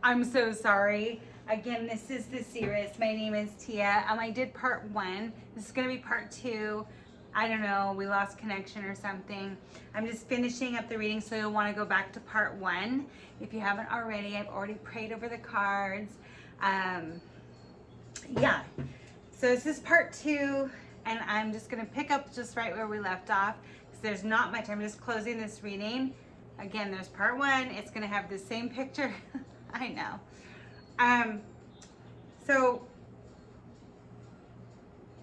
I'm so sorry. Again, this is the series. My name is Tia. I did part 1. This is going to be part 2. I don't know. We lost connection or something. I'm just finishing up the reading, so you'll want to go back to part 1. If you haven't already, I've already prayed over the cards. Yeah. So this is part 2, and I'm just going to pick up just right where we left off, because there's not much. I'm just closing this reading. Again, there's part 1. It's going to have the same picture. I know. So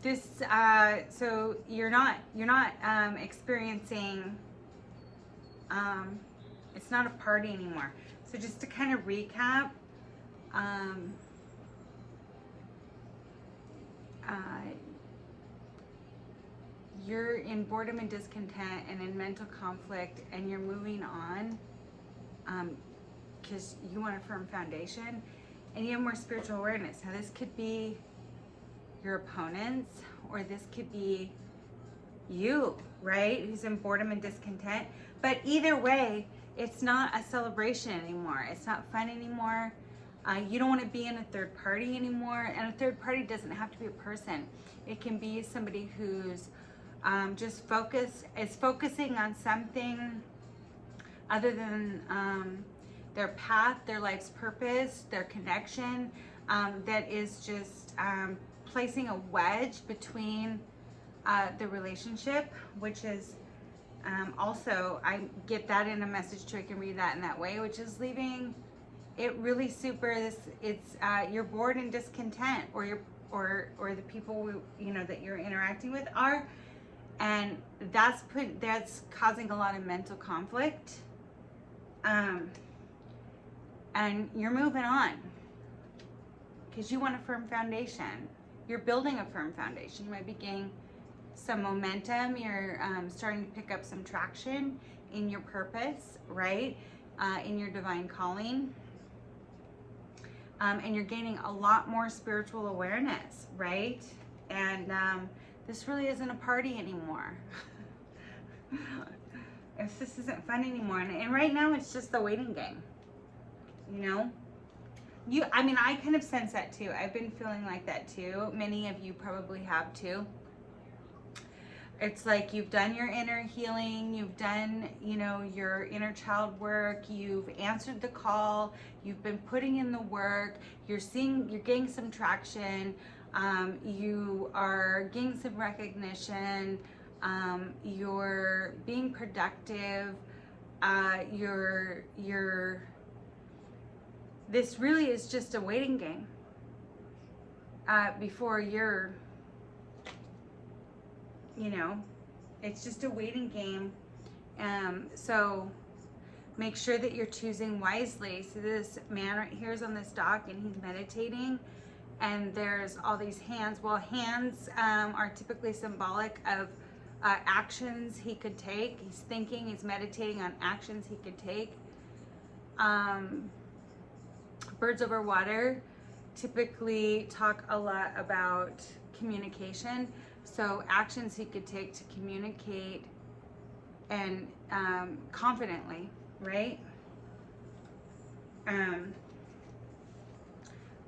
this, so you're not experiencing, it's not a party anymore. So just to kind of recap, you're in boredom and discontent and in mental conflict, and you're moving on, because you want a firm foundation and you have more spiritual awareness. Now this could be your opponents, or this could be you, right? Who's in boredom and discontent. But either way, it's not a celebration anymore. It's not fun anymore. You don't want to be in a third party anymore. And a third party doesn't have to be a person. It can be somebody who's just focusing on something other than their path, their life's purpose, their connection, that is just placing a wedge between the relationship, which is also, I get that in a message too. I can read that in that way, which is leaving it really super. It's you're bored and discontent, or the people that you're interacting with are, and that's causing a lot of mental conflict. And you're moving on because you want a firm foundation. You're building a firm foundation. You might be getting some momentum. You're starting to pick up some traction in your purpose, right? In your divine calling. And you're gaining a lot more spiritual awareness, right? And this really isn't a party anymore. If this isn't fun anymore. And right now it's just the waiting game. I kind of sense that too. I've been feeling like that too. Many of you probably have too. It's like you've done your inner healing, you've done, your inner child work, you've answered the call, you've been putting in the work, you're getting some traction, you are getting some recognition, you're being productive, this really is just a waiting game before you're, it's just a waiting game. So make sure that you're choosing wisely. So this man right here is on this dock and he's meditating, and there's all these hands. Well, hands are typically symbolic of actions he could take. He's thinking, he's meditating on actions he could take. Birds over water typically talk a lot about communication. So actions he could take to communicate and confidently, right?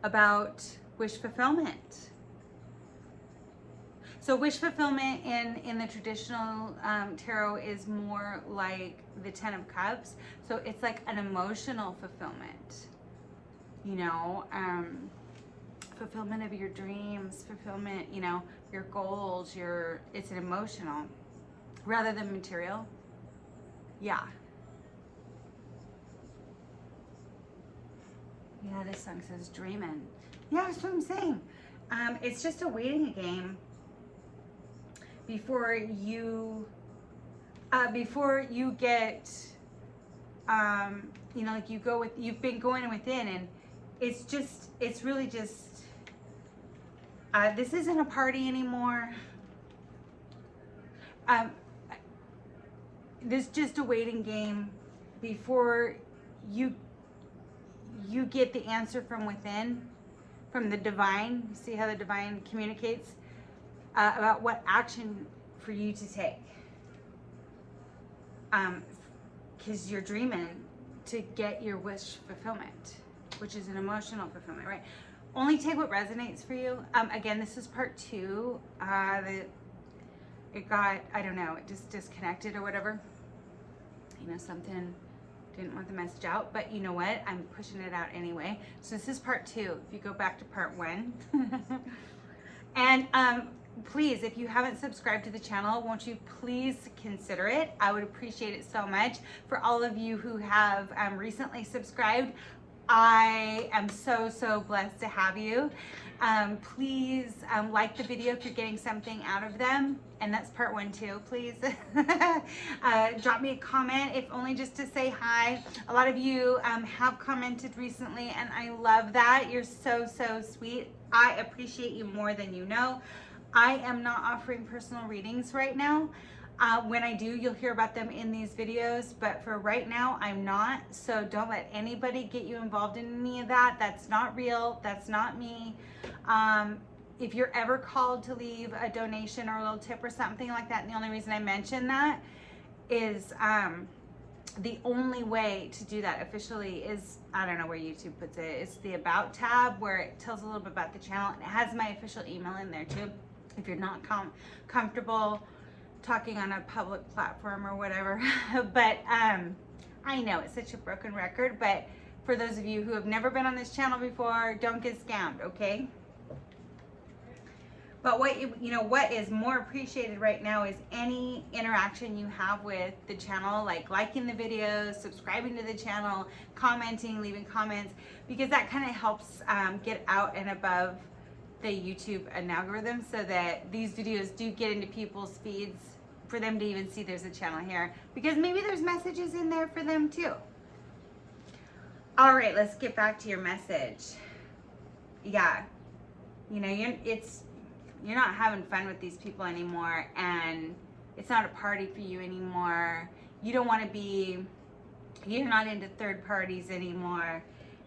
About wish fulfillment. So wish fulfillment in the traditional tarot is more like the Ten of Cups. So it's like an emotional fulfillment. Fulfillment of your dreams, fulfillment, your goals, it's an emotional rather than material. Yeah. Yeah, this song says dreaming. Yeah, that's what I'm saying. It's just a waiting game before you get, like you've been going within, and it's really just, this isn't a party anymore. This is just a waiting game before you get the answer from within, from the divine. You see how the divine communicates about what action for you to take. Because you're dreaming to get your wish fulfillment, which is an emotional fulfillment, right? Only take what resonates for you. Again, this is part 2. It got, I don't know, it just disconnected or whatever. You know, something didn't want the message out, but you know what? I'm pushing it out anyway. So this is part 2. If you go back to part 1. And please, if you haven't subscribed to the channel, won't you please consider it? I would appreciate it so much. For all of you who have recently subscribed, I am so blessed to have you. Please like the video if you're getting something out of them. And that's part 1 too, please. Drop me a comment, if only just to say hi. A lot of you have commented recently, and I love that. You're so sweet. I appreciate you more than you know. I am not offering personal readings right now. When I do, you'll hear about them in these videos, but for right now, I'm not. So don't let anybody get you involved in any of that. That's not real. That's not me. If you're ever called to leave a donation or a little tip or something like that, and the only reason I mention that is the only way to do that officially is, I don't know where YouTube puts it, it's the About tab where it tells a little bit about the channel, and it has my official email in there too. If you're not comfortable talking on a public platform or whatever. But I know it's such a broken record, but for those of you who have never been on this channel before, don't get scammed, okay? But what what is more appreciated right now is any interaction you have with the channel, like liking the videos, subscribing to the channel, commenting, leaving comments, because that kind of helps get out and above the YouTube algorithm so that these videos do get into people's feeds for them to even see there's a channel here, because maybe there's messages in there for them too. All right, let's get back to your message. Yeah, you know, you're not having fun with these people anymore, and it's not a party for you anymore. You don't want to be, you're not into third parties anymore,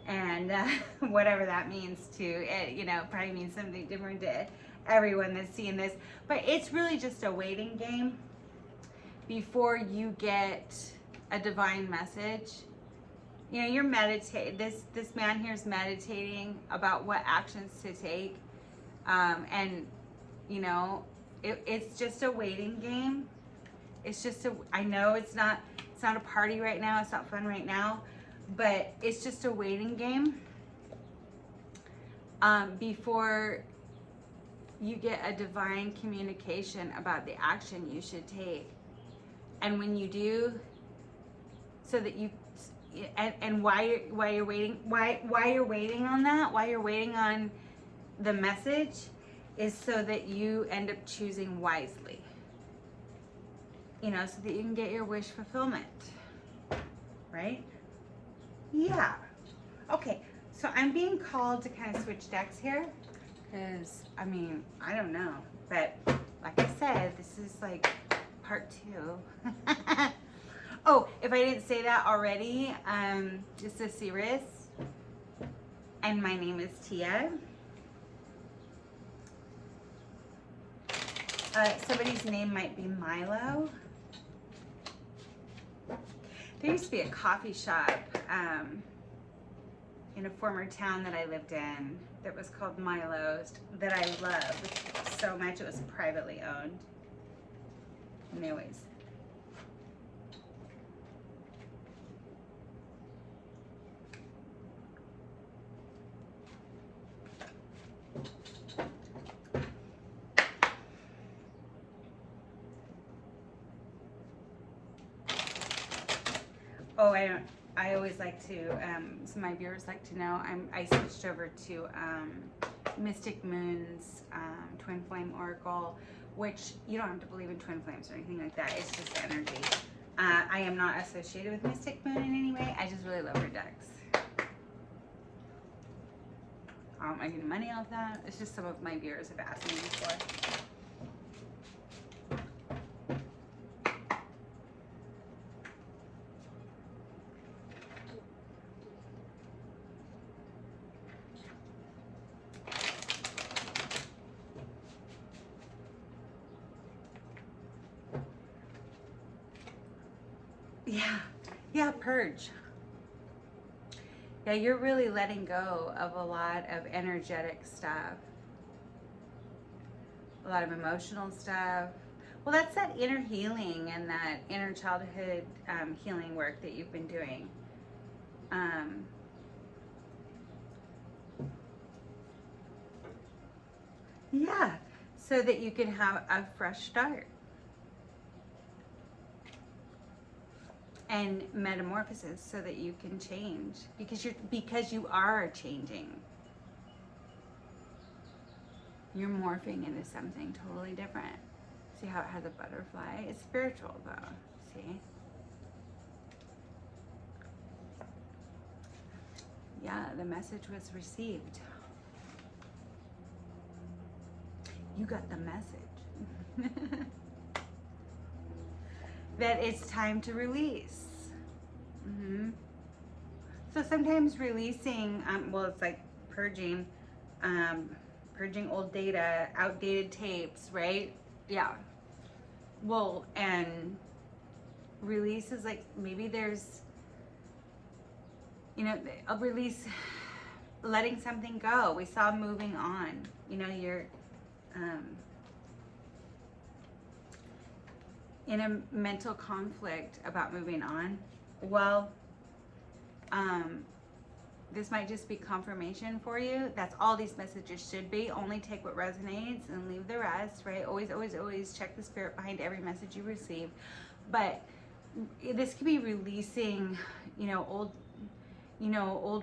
and whatever that means to it, you know, probably means something different to everyone that's seeing this, but it's really just a waiting game before you get a divine message. You know, you're meditating, this man here is meditating about what actions to take, and you know, it's just a waiting game. It's just I know it's not a party right now, it's not fun right now, but it's just a waiting game before you get a divine communication about the action you should take. And when you do, so that you, and why you're waiting on that, why you're waiting on the message, is so that you end up choosing wisely. You know, so that you can get your wish fulfillment, right? Yeah. Okay, so I'm being called to kind of switch decks here, because, I mean, I don't know, but like I said, this is like part 2. Oh, if I didn't say that already, this is Sirius, and my name is Tia. Somebody's name might be Milo. There used to be a coffee shop in a former town that I lived in that was called Milo's, that I loved so much. It was privately owned. Anyways. Oh, I always like to, some of my viewers like to know, I switched over to Mystic Moon's Twin Flame Oracle, which you don't have to believe in twin flames or anything like that. It's just energy. I am not associated with Mystic Moon in any way. I just really love her decks. Am I getting money off that? It's just some of my viewers have asked me before. Yeah, purge. Yeah, you're really letting go of a lot of energetic stuff, a lot of emotional stuff. Well, that's that inner healing and that inner childhood healing work that you've been doing. Yeah, so that you can have a fresh start and metamorphosis, so that you can change because you are changing. You're morphing into something totally different. See how it has a butterfly? It's spiritual though. See? Yeah, the message was received. You got the message. That it's time to release. Mm-hmm. So sometimes releasing, well, it's like purging, purging old data, outdated tapes, right? Yeah. Well, and release is like, maybe there's, a release, letting something go. We saw moving on. You're in a mental conflict about moving on. Well, this might just be confirmation for you. That's all these messages should be. Only take what resonates and leave the rest, right? Always, always, always check the spirit behind every message you receive. But this could be releasing, old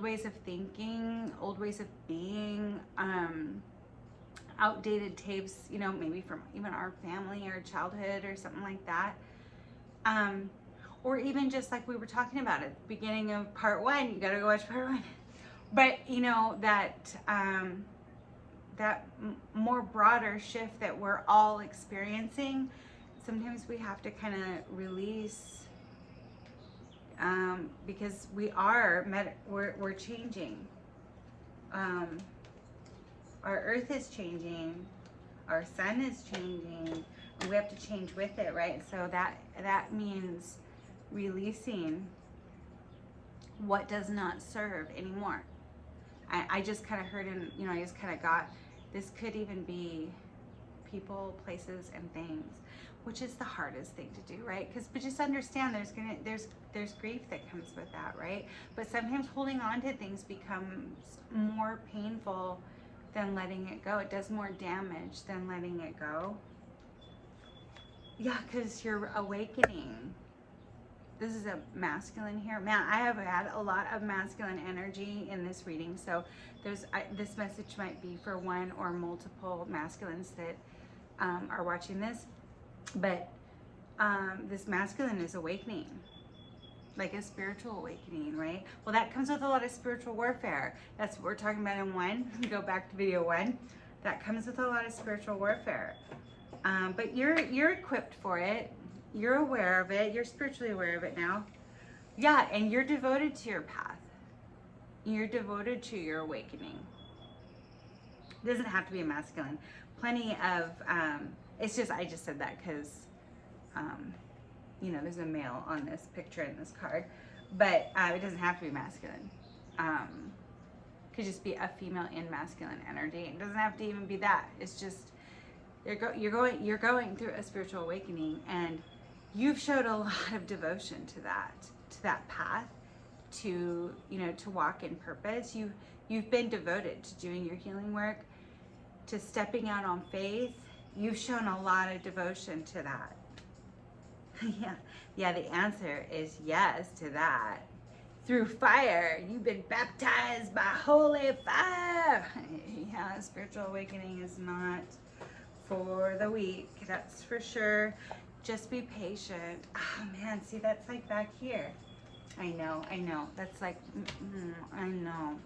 ways of thinking, old ways of being, outdated tapes, maybe from even our family or childhood or something like that. Or even just like we were talking about at the beginning of part 1, you gotta go watch part 1. But that more broader shift that we're all experiencing, sometimes we have to kind of release, because we're changing. Our earth is changing, our sun is changing, and we have to change with it, right? So that means releasing what does not serve anymore. I just kind of heard I just kind of got, this could even be people, places, and things, which is the hardest thing to do, right? But just understand there's grief that comes with that, right? But sometimes holding on to things becomes more painful than letting it go. It does more damage than letting it go. Yeah, because you're awakening. This is a masculine here. Man, I have had a lot of masculine energy in this reading. So this message might be for one or multiple masculines that are watching this. But this masculine is awakening, like a spiritual awakening, right? Well, that comes with a lot of spiritual warfare. That's what we're talking about in 1. Go back to video 1. That comes with a lot of spiritual warfare. But you're equipped for it. You're aware of it. You're spiritually aware of it now. Yeah, and you're devoted to your path. You're devoted to your awakening. It doesn't have to be a masculine. Plenty of, it's just, I just said that because, there's a male on this picture in this card. But it doesn't have to be masculine. Could just be a female in masculine energy. It doesn't have to even be that. It's just, you're going through a spiritual awakening, and you've showed a lot of devotion to that path, to walk in purpose. You've been devoted to doing your healing work, to stepping out on faith. You've shown a lot of devotion to that. Yeah, the answer is yes to that. Through fire, you've been baptized by holy fire. Yeah, spiritual awakening is not for the weak, that's for sure. Just be patient. Oh man, see, that's like back here. I know. That's like, I know.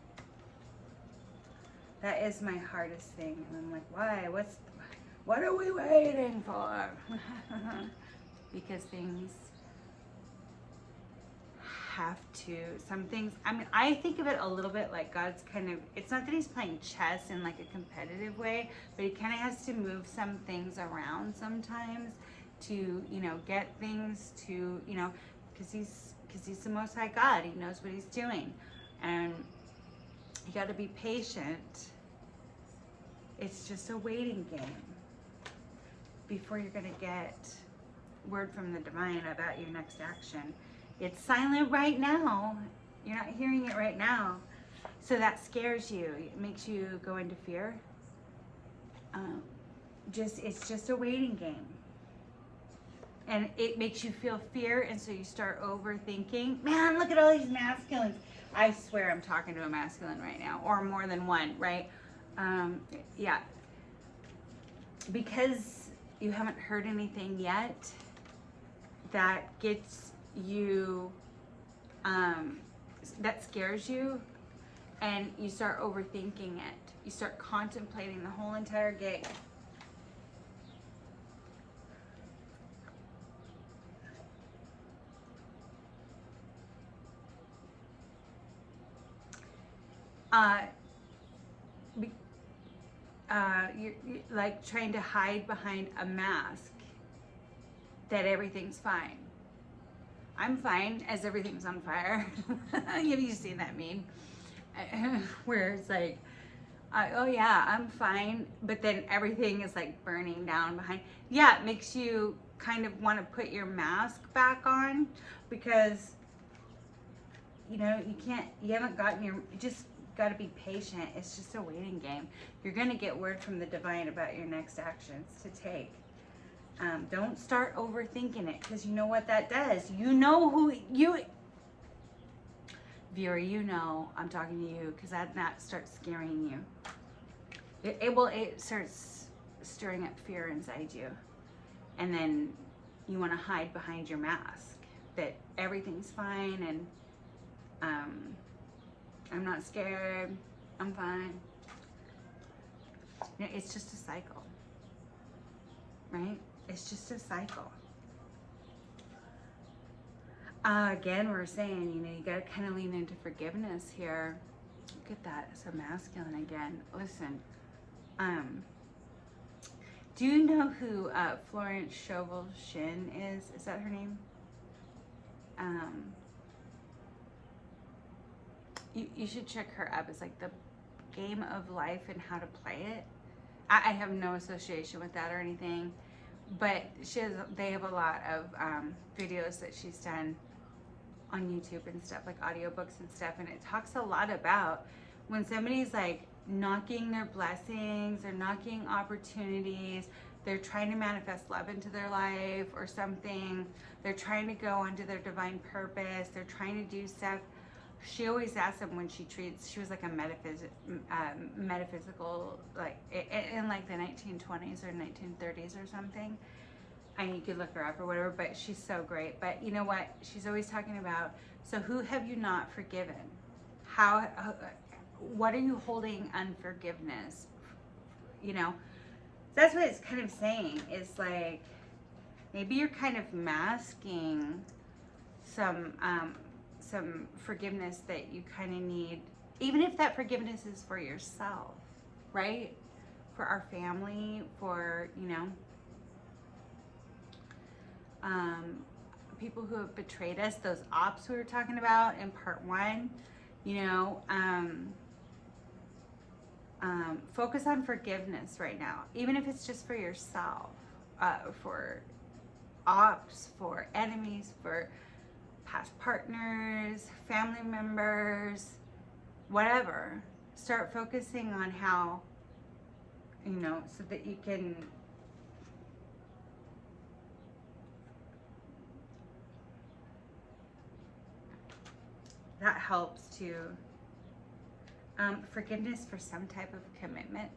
That is my hardest thing. And I'm like, why? What are we waiting for? Because things have to, some things, I think of it a little bit like God's kind of, it's not that he's playing chess in like a competitive way, but he kind of has to move some things around sometimes to, get things to, because he's the Most High God. He knows what he's doing. And you got to be patient. It's just a waiting game before you're going to get word from the divine about your next action. It's silent right now. You're not hearing it right now. So that scares you. It makes you go into fear. It's just a waiting game. And it makes you feel fear, and so you start overthinking. Man, look at all these masculines. I swear I'm talking to a masculine right now, or more than one, right? Yeah. Because you haven't heard anything yet that gets you, that scares you, and you start overthinking it. You start contemplating the whole entire gig. You're like trying to hide behind a mask that everything's fine. I'm fine as everything's on fire. Have you seen that meme? Where it's like, oh yeah, I'm fine, but then everything is like burning down behind. Yeah, it makes you kind of want to put your mask back on, because you know, you haven't gotten you just got to be patient. It's just a waiting game. You're going to get word from the divine about your next actions to take. Don't start overthinking it, because you know what that does. You know who you, viewer, you know I'm talking to you, because that starts scaring you. It starts stirring up fear inside you, and then you want to hide behind your mask that everything's fine, and I'm not scared, I'm fine. You know, it's just a cycle, right? It's just a cycle. Again, we're saying, you know, you got to kind of lean into forgiveness here. Look at that, it's a masculine again. Listen, do you know who Florence Scovel-Shinn is? Is that her name? You should check her up. It's like the game of life and how to play it. I have no association with that or anything, but they have a lot of videos that she's done on YouTube and stuff, like audiobooks and stuff, and it talks a lot about when somebody's like knocking their blessings or knocking opportunities, they're trying to manifest love into their life or something, they're trying to go onto their divine purpose, they're trying to do stuff. She always asks them when she was like a metaphysical, like in like the 1920s or 1930s or something. And you could look her up or whatever, but she's so great. But you know what? She's always talking about, so who have you not forgiven? What are you holding unforgiveness? You know, that's what it's kind of saying. It's like, maybe you're kind of masking some forgiveness that you kind of need, even if that forgiveness is for yourself, right? For our family, for, you know, people who have betrayed us, those ops we were talking about in part 1, you know, focus on forgiveness right now, even if it's just for yourself, for ops, for enemies, for past partners, family members, whatever. Start focusing on how, you know, so that you can that helps to forgiveness for some type of commitment.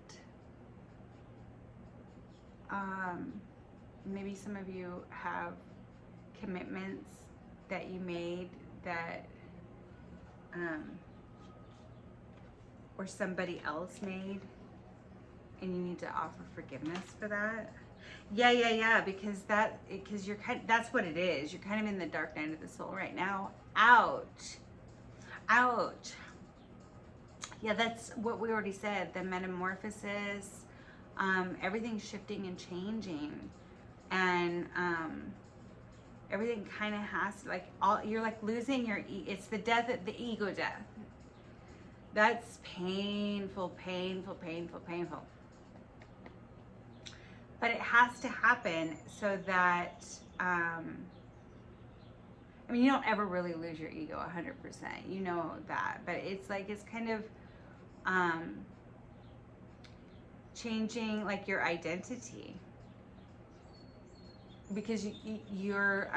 Maybe some of you have commitments that you made that or somebody else made, and you need to offer forgiveness for that. Yeah, because you're that's what it is. You're kind of in the dark night of the soul right now. Ouch. Yeah, that's what we already said, the metamorphosis, everything's shifting and changing, and everything kind of has, like, you're like losing your, it's the death, the ego death, That's painful, painful, painful, painful. But it has to happen so that, I mean, you don't ever really lose your ego 100%. You know that. But it's like, it's kind of changing like your identity. Because you're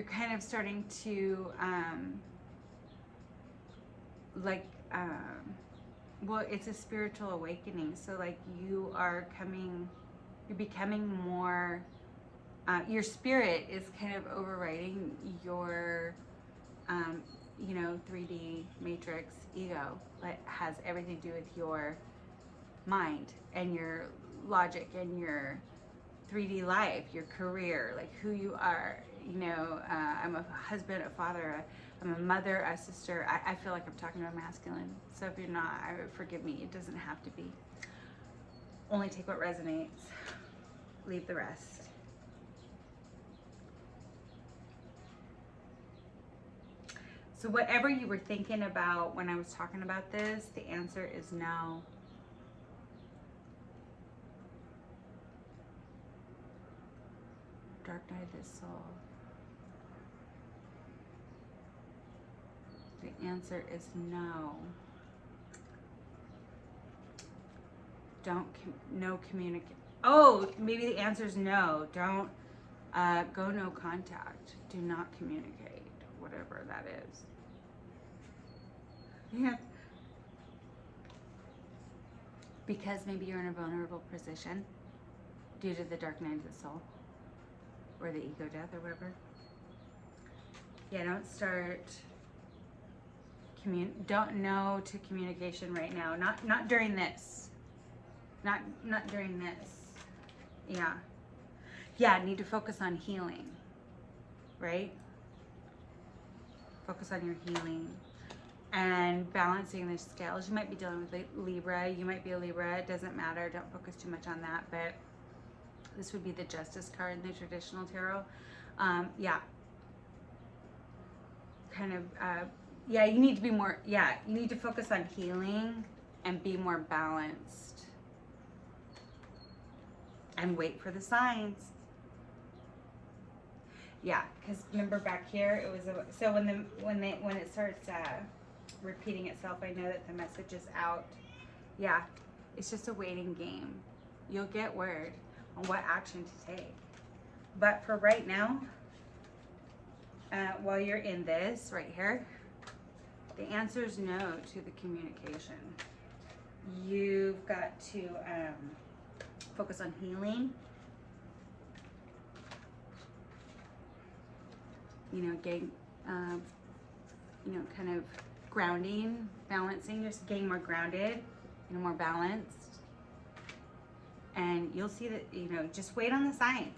kind of starting to like well, it's a spiritual awakening. So like you're becoming more your spirit is kind of overriding your 3D matrix ego, that has everything to do with your mind and your logic and your 3D life, your career, like who you are. I'm a husband, a father, I'm a mother, a sister. I feel like I'm talking about masculine. So if you're not, forgive me. It doesn't have to be. Only take what resonates. Leave the rest. So whatever you were thinking about when I was talking about this, the answer is no. Dark night of the soul. The answer is no. No communicate. Oh, maybe the answer is no. Don't go no contact. Do not communicate. Whatever that is. Yeah. Because maybe you're in a vulnerable position due to the dark night of the soul. Or the ego death or whatever. Yeah, don't start don't no to communication right now. Not during this. Not during this. Yeah. Yeah, need to focus on healing. Right? Focus on your healing and balancing the scales. You might be dealing with Libra. You might be a Libra. It doesn't matter. Don't focus too much on that. But this would be the Justice card in the traditional tarot. Yeah. Kind of, yeah, you need to be more, yeah, you need to focus on healing and be more balanced. And wait for the signs. Yeah, because remember back here, it was, so when it starts repeating itself, I know that the message is out. Yeah, it's just a waiting game. You'll get word on what action to take. But for right now, while you're in this right here, the answer is no to the communication. You've got to focus on healing. Getting, kind of grounding, balancing, just getting more grounded, more balanced. And you'll see that, just wait on the signs.